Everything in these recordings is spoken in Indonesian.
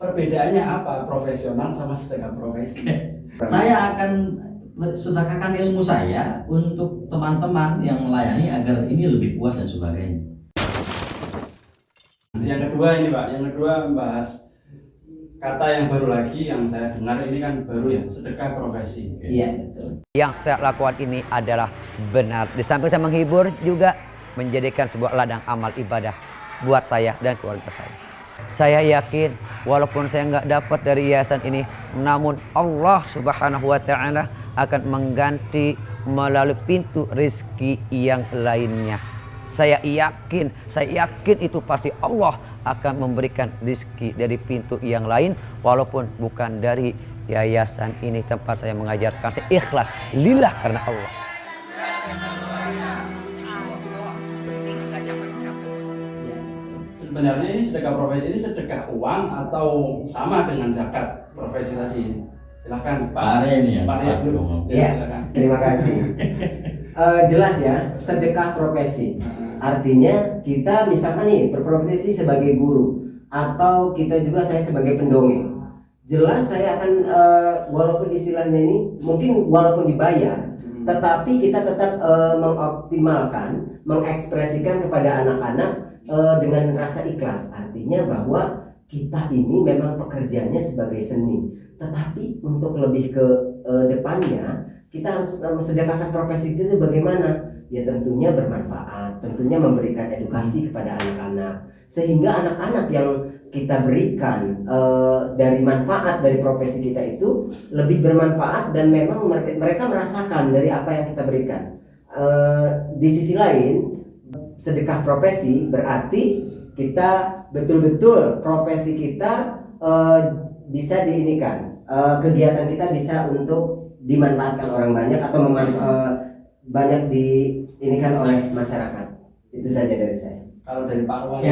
Perbedaannya apa profesional sama sedekah profesi? Saya akan sedekahkan ilmu saya untuk teman-teman yang melayani agar ini lebih puas dan sebagainya. Yang kedua ini Pak, yang kedua membahas kata yang baru lagi yang saya dengar ini kan baru ya, sedekah profesi. Iya, betul. Yang saya lakukan ini adalah benar. Di samping saya menghibur juga menjadikan sebuah ladang amal ibadah buat saya dan keluarga saya. Saya yakin walaupun saya nggak dapat dari yayasan ini, namun Allah Subhanahu wa Ta'ala akan mengganti melalui pintu rezeki yang lainnya. Saya yakin itu pasti Allah akan memberikan rezeki dari pintu yang lain walaupun bukan dari yayasan ini tempat saya mengajarkan. Saya ikhlas lillah karena Allah. Sebenarnya ini sedekah profesi ini sedekah uang atau sama dengan zakat profesi tadi? Silakan Pak. Pak Rian. Iya, terima kasih. Jelas ya, sedekah profesi. Artinya kita misalkan nih berprofesi sebagai guru atau kita juga saya sebagai pendongeng. Jelas saya akan walaupun istilahnya ini mungkin walaupun dibayar, tetapi kita tetap mengoptimalkan, mengekspresikan kepada anak-anak dengan rasa ikhlas. Artinya bahwa kita ini memang pekerjaannya sebagai seni, tetapi untuk lebih ke depannya kita harus sedekahkan profesi itu bagaimana? Ya tentunya bermanfaat, tentunya memberikan edukasi kepada anak-anak, sehingga anak-anak yang kita berikan dari manfaat dari profesi kita itu lebih bermanfaat dan memang mereka merasakan dari apa yang kita berikan. Di sisi lain, sedekah profesi berarti kita betul-betul profesi kita bisa diinikan, kegiatan kita bisa untuk dimanfaatkan orang banyak atau banyak diinikan oleh masyarakat. Itu saja dari saya. Kalau dari Pak Arwan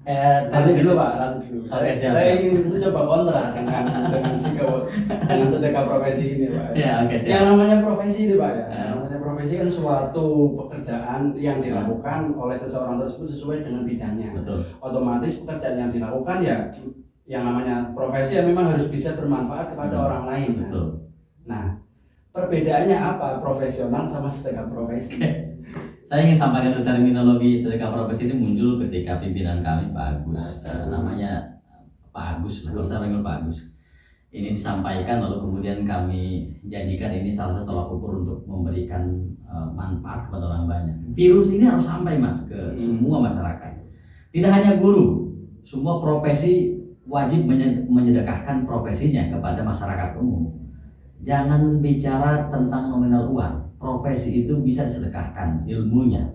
Ya, tapi dulu Pak, dulu. Oke, siap. Saya ingin mencoba kontra dengan sedekah profesi ini Pak. Ya, oke, siap. Yang namanya profesi itu Pak ya. Yang namanya profesi kan suatu pekerjaan yang dilakukan oleh seseorang tersebut sesuai dengan bidangnya. Betul. Otomatis pekerjaan yang dilakukan ya yang namanya profesi ya memang harus bisa bermanfaat kepada orang lain. Betul. Nah, perbedaannya apa profesional sama sedekah profesi? Saya ingin sampaikan dulu terminologi sedekah profesi ini muncul ketika pimpinan kami Pak Agus, namanya Pak Agus lah, kalau saya panggil Pak Agus. Ini disampaikan lalu kemudian kami jadikan ini salah satu tolak ukur untuk memberikan manfaat kepada orang banyak. Virus ini harus sampai Mas ke semua masyarakat. Tidak hanya guru, semua profesi wajib menyedekahkan profesinya kepada masyarakat umum. Jangan bicara tentang nominal uang, profesi itu bisa disedekahkan ilmunya.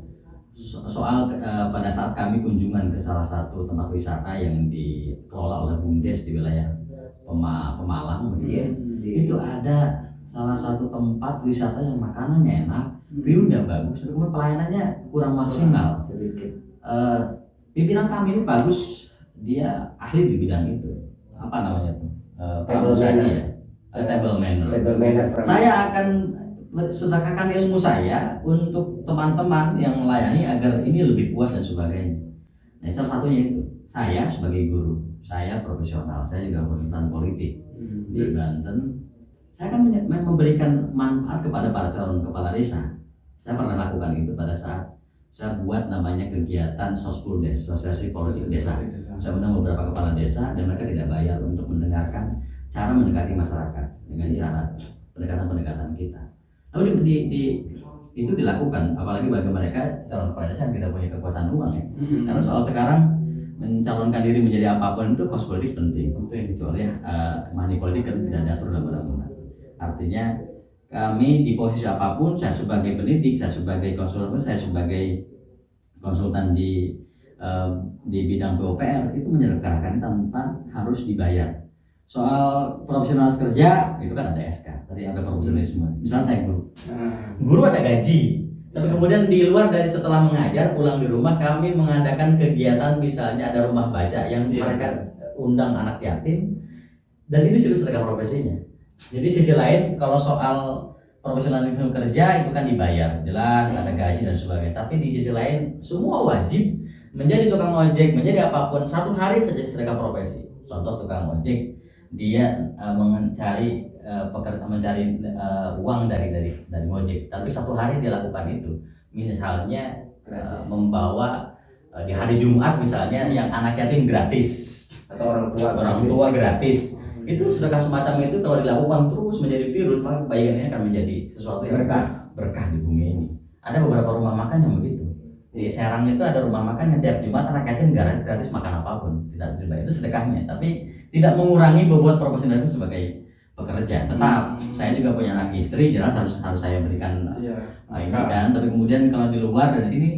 Soal pada saat kami kunjungan ke salah satu tempat wisata yang dikelola oleh BUMDes di wilayah Pemalang, itu ada salah satu tempat wisata yang makanannya enak, view-nya bagus, kemudian pelayanannya kurang maksimal. Sedikit. Pimpinan kami ini bagus, dia ahli di bidang itu. Apa namanya tuh? Table manner. Saya akan sedekahkan ilmu saya untuk teman-teman yang melayani agar ini lebih puas dan sebagainya. Nah, salah satunya itu saya sebagai guru, saya profesional, saya juga konsultan politik di Banten. Saya akan memberikan manfaat kepada para calon kepala desa. Saya pernah lakukan itu pada saat saya buat namanya kegiatan Sospuldes, Asosiasi Politik Desa. Saya undang beberapa kepala desa dan mereka tidak bayar untuk mendengarkan cara mendekati masyarakat dengan cara pendekatan kita. Lalu itu dilakukan, apalagi bagi mereka calon kepala desa yang tidak punya kekuatan uang ya. Karena soal sekarang mencalonkan diri menjadi apapun itu kos politik penting. Kecuali money politik kan tidak diatur dalam undang-undang. Artinya kami di posisi apapun, saya sebagai pendidik, saya sebagai konsultan, saya sebagai konsultan di bidang PUPR itu menyederhanakan tanpa harus dibayar. Soal profesionalis kerja itu kan ada SK, tadi ada profesionalisme. Misalnya saya guru ada gaji, tapi kemudian di luar dari setelah mengajar pulang di rumah kami mengadakan kegiatan misalnya ada rumah baca yang mereka undang anak yatim dan ini sedekah profesinya. Jadi sisi lain kalau soal profesionalisme kerja itu kan dibayar, jelas ada gaji dan sebagainya. Tapi di sisi lain semua wajib menjadi tukang ojek, menjadi apapun satu hari saja sedekah profesi. contoh tukang ojek, dia mencari uang dari ngojek, tapi satu hari dia lakukan itu, misalnya membawa di hari Jumat misalnya yang anak yatim gratis atau orang tua gratis. Itu sedekah semacam itu kalau dilakukan terus menjadi virus, maka kebaikan ini akan menjadi sesuatu yang berkah di bumi ini. Ada beberapa rumah makan yang begitu. Di Serang itu ada rumah makan yang tiap Jumat anak yatim gratis makan apapun, tidak dibayar, itu sedekahnya, tapi tidak mengurangi bobot profesional itu sebagai pekerja. Tetap saya juga punya anak istri, jelas harus saya berikan ini kan. Tapi kemudian kalau di luar dari sini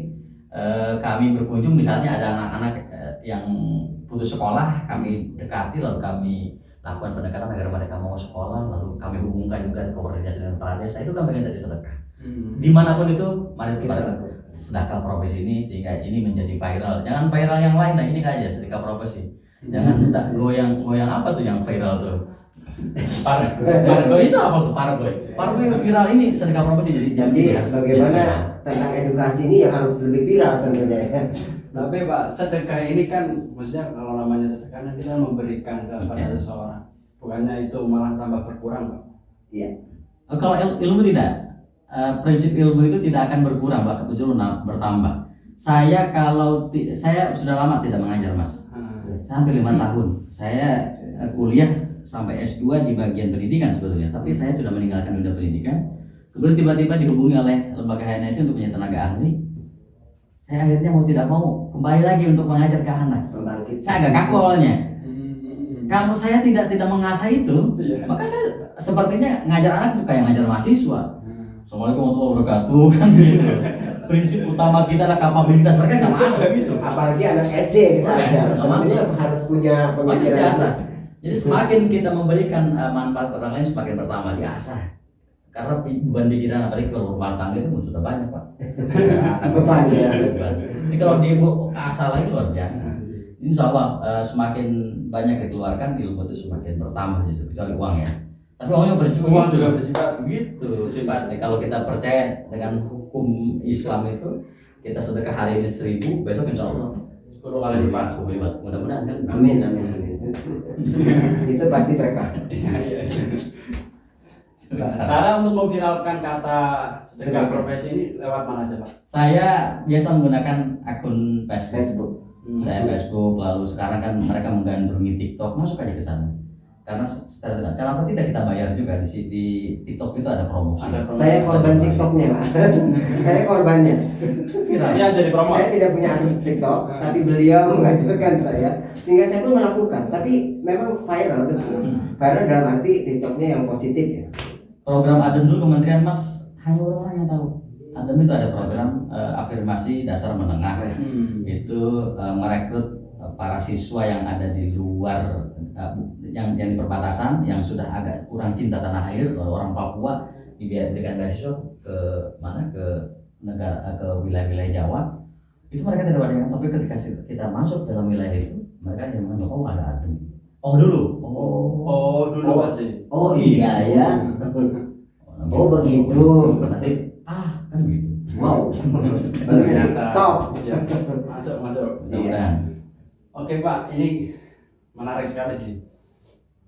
kami berkunjung, misalnya ada anak-anak yang putus sekolah, kami dekati lalu kami lakukan pendekatan agar mereka mau sekolah, lalu kami hubungkan juga koordinasi dengan para desa. Itu kan bagian dari sedekah. Dimanapun itu, mari kita sedekah profesi ini sehingga ini menjadi viral. Jangan viral yang lain, nah ini aja sedekah profesi. Jangan tak goyang apa tuh yang viral tuh. Parboy itu apa tuh Parboy? Parboy viral ini sedekah profesi. Jadi bagaimana tentang edukasi ini yang harus lebih viral tentunya ya. Tapi Pak, sedekah ini kan maksudnya kalau namanya sedekah kan kita memberikan kepada seseorang, bukannya itu malah tambah berkurang Pak? Iya. Kalau ilmu tidak, prinsip ilmu itu tidak akan berkurang Pak, justru bertambah. Saya sudah lama tidak mengajar Mas, saya hampir 5 tahun. Saya kuliah sampai S2 di bagian pendidikan sebetulnya, tapi saya sudah meninggalkan dunia pendidikan. Kemudian tiba-tiba dihubungi oleh lembaga HNSI untuk punya tenaga ahli. Saya akhirnya mau tidak mau kembali lagi untuk mengajar ke anak. Saya agak kaku awalnya. Kalau saya tidak mengasah itu, maka saya sepertinya ngajar anak itu kayak ngajar mahasiswa. Assalamualaikum warahmatullahi wabarakatuh kan gitu. Prinsip utama kita adalah kapabilitas mereka nggak masuk gitu. Apalagi anak SD kita ajar, tentunya harus punya pemikiran biasa. Jadi semakin kita memberikan manfaat ke orang lain, semakin pertama diasah. Karena beban pikiran apalagi kalau rumah tangga itu sudah banyak Pak. Beban ya. Ini kalau dia asal lagi luar biasa. Insya Allah semakin banyak dikeluarkan, ilmu itu semakin bertambah, kecuali uang ya. Tapi uangnya bersifat, uang juga bersifat begitu sifatnya. Kalau kita percaya dengan hukum Islam itu, kita sedekah hari ini 1.000, besok insya Allah 10 kali lipat. Mudah-mudahan kan. Amin. Itu pasti berkah. Cara untuk memviralkan kata sedekah profesi ini lewat mana aja Pak? Saya biasa menggunakan akun Facebook. Saya Facebook, lalu sekarang kan mereka menggandrungi TikTok, masuk aja ke sana. Karena kenapa tidak kita bayar juga di TikTok itu ada promosi. Saya korban TikToknya Pak. Saya korbannya. Viral. Ya, jadi promo. Saya tidak punya akun TikTok, tapi beliau mengajarkan saya, sehingga saya pun melakukan. Tapi memang viral betul. Viral dalam arti TikToknya yang positif ya. Program ADEM dulu Kementerian Mas hanya orang-orang yang tahu. ADEM itu ada program afirmasi dasar menengah. Itu merekrut para siswa yang ada di luar yang di perbatasan yang sudah agak kurang cinta tanah air, orang Papua diberikan beasiswa ke mana, ke negara, ke wilayah-wilayah Jawa. Itu mereka tidak ada yang, tapi ketika kita masuk dalam wilayah itu mereka yang menganggap oh ada ADEM. Dulu pasti. Oh iya ya. Oh begitu. Nanti kan begitu. Wow. Top. Ya. Masuk. Iya. Oke Pak, ini menarik sekali sih.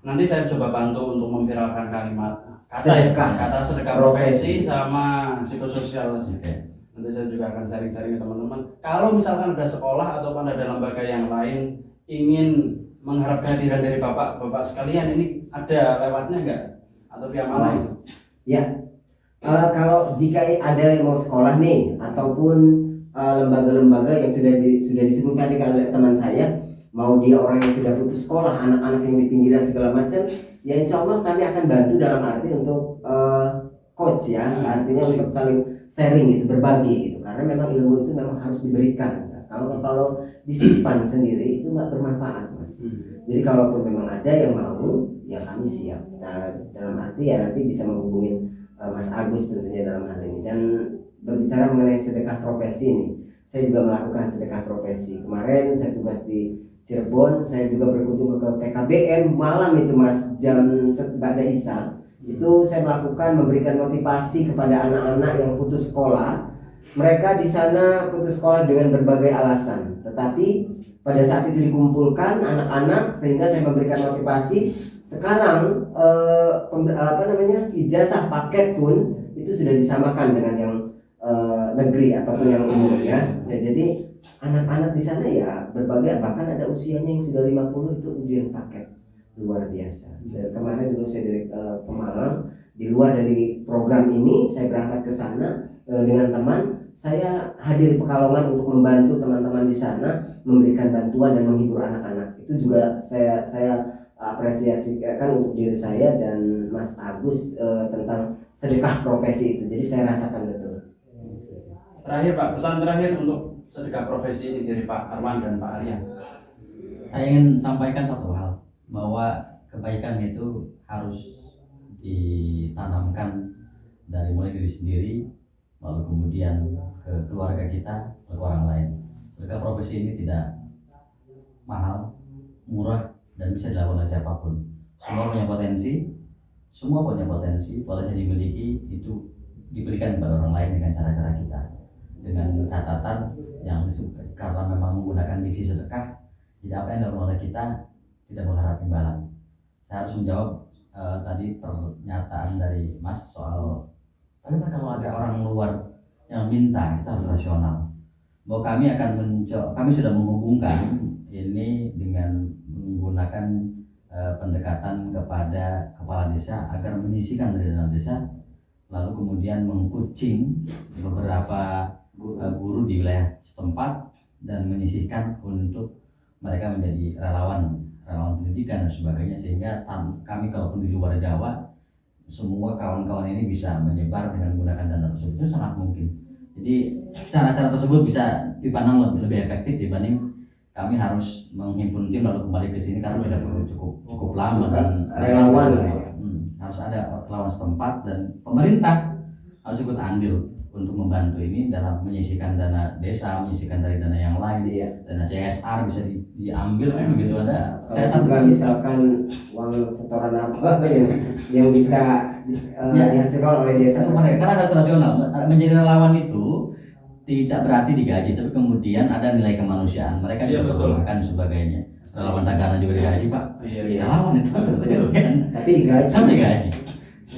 Nanti saya coba bantu untuk memviralkan kalimat kata sedekah profesi sama psikososial. Nanti saya juga akan sharing-sharing ke teman-teman. Kalau misalkan ada sekolah atau ada lembaga yang lain ingin mengharap kehadiran dari bapak sekalian, ini ada lewatnya enggak? Atau via mana itu? Ya, kalau jika ada yang mau sekolah nih, ataupun lembaga-lembaga yang sudah disebutkan oleh teman saya, mau dia orang yang sudah putus sekolah, anak-anak yang di pinggiran segala macam, ya insya Allah kami akan bantu dalam arti untuk coach ya, artinya untuk saling sharing gitu, berbagi gitu, karena memang ilmu itu memang harus diberikan. Kalau disimpan sendiri itu nggak bermanfaat Mas. Jadi kalaupun memang ada yang mau, ya kami siap. Nah, dalam arti ya nanti bisa menghubungi Mas Agus tentunya dalam hal ini. Dan berbicara mengenai sedekah profesi ini, saya juga melakukan sedekah profesi. Kemarin saya tugas di Cirebon, saya juga berkunjung ke PKBM malam itu Mas, jam ba'da Isya. Itu saya melakukan memberikan motivasi kepada anak-anak yang putus sekolah. Mereka di sana putus sekolah dengan berbagai alasan, tetapi pada saat itu dikumpulkan anak-anak sehingga saya memberikan motivasi. Sekarang ijazah paket pun itu sudah disamakan dengan yang negeri ataupun yang umum ya. Jadi anak-anak di sana ya berbagai, bahkan ada usianya yang sudah 50 itu ujian paket luar biasa. Dan kemarin juga saya dari Pemalang, di luar dari program ini saya berangkat ke sana dengan teman. Saya hadir di Pekalongan untuk membantu teman-teman di sana memberikan bantuan dan menghibur anak-anak. Itu juga saya apresiasikan untuk diri saya dan Mas Agus tentang sedekah profesi itu. Jadi saya rasakan betul. Terakhir Pak, pesan terakhir untuk sedekah profesi ini dari Pak Arwan dan Pak Arya. Saya ingin sampaikan satu hal, bahwa kebaikan itu harus ditanamkan dari mulai diri sendiri, lalu kemudian ke keluarga kita, ke orang lain. Sedekah profesi ini tidak mahal, murah, dan bisa dilakukan oleh siapapun. Semua punya potensi dimiliki, itu diberikan kepada orang lain dengan cara-cara kita, dengan catatan yang karena memang menggunakan diksi sedekah, tidak apa yang dilakukan oleh kita tidak berharap imbalan. Saya harus menjawab tadi pernyataan dari Mas soal bagaimana kalau ada orang luar yang minta, kita harus rasional. Bahwa kami sudah menghubungkan ini dengan menggunakan pendekatan kepada kepala desa agar menyisihkan dari dana desa, lalu kemudian mengkucing beberapa guru di wilayah setempat dan menyisihkan untuk mereka menjadi relawan pendidikan dan sebagainya, sehingga kami kalaupun di luar Jawa, semua kawan-kawan ini bisa menyebar dengan menggunakan dana tersebut. Itu sangat mungkin. Jadi cara-cara tersebut bisa dipandang lebih efektif dibanding kami harus menghimpun tim lalu kembali ke sini, karena tidak perlu cukup lama dan relawan. Harus ada relawan setempat dan pemerintah harus ikut andil untuk membantu ini dalam menyisihkan dana desa, menyisihkan dari dana yang lain, dana CSR bisa diambil kan begitu ada. Juga misalkan uang setoran apa yang bisa dihasilkan oleh desa. Karena harus rasional. Menjadi relawan itu tidak berarti digaji, tapi kemudian ada nilai kemanusiaan. Mereka juga makan sebagainya. Relawan Tagana juga digaji Pak. Relawan itu tapi digaji.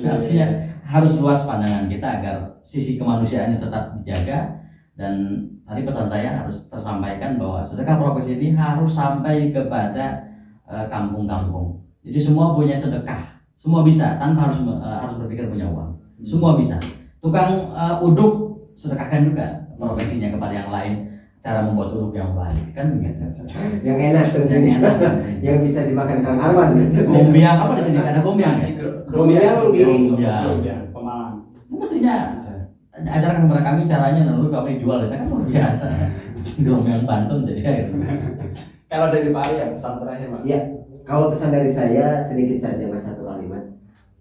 Artinya harus luas pandangan kita agar sisi kemanusiaannya tetap dijaga. Dan tadi pesan saya harus tersampaikan bahwa sedekah profesi ini harus sampai kepada kampung-kampung. Jadi semua punya sedekah, semua bisa tanpa harus berpikir punya uang. Semua bisa. Tukang uduk sedekahkan juga profesinya kepada yang lain. Cara membuat uduk yang baik kan begitu. Yang enak tentunya. Yang bisa dimakan Kang Arwan. Gombiang apa di sini? Ada gombiang sih. Gombiang di Pemalang. Mestinya ajarkan kepada kami caranya, lalu kami jual. Saya kan luar biasa. Gombiang Banten jadi air. Kalau dari Pak Arya pesan terakhir Mas. Ya, kalau pesan dari saya sedikit saja Mas, satu kalimat.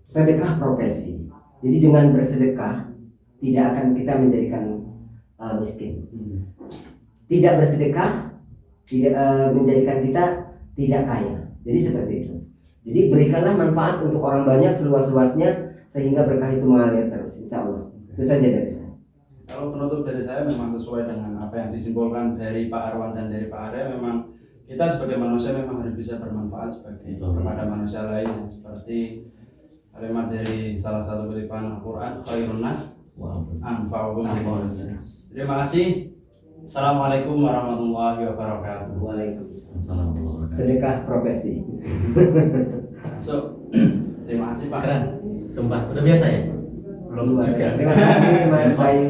Sedekah profesi. Jadi dengan bersedekah tidak akan kita menjadikan miskin. Tidak bersedekah tidak menjadikan kita tidak kaya. Jadi seperti itu. Jadi berikanlah manfaat untuk orang banyak seluas-luasnya sehingga berkah itu mengalir terus, insya Allah. Itu saja dari saya. Kalau penutup dari saya memang sesuai dengan apa yang disimbolkan dari Pak Arwan dan dari Pak Arya, memang kita sebagai manusia memang harus bisa bermanfaat kepada manusia lainnya. Seperti kalimat dari salah satu kutipan Al-Quran, khairun nas anfa'uhum linnas. Terima kasih. Assalamualaikum warahmatullahi wabarakatuh. Waalaikumsalam. Sedekah profesi. So, terima kasih Pak. Keren. Sumpah, udah biasa ya? Belum juga. Terima kasih Mas Bayu.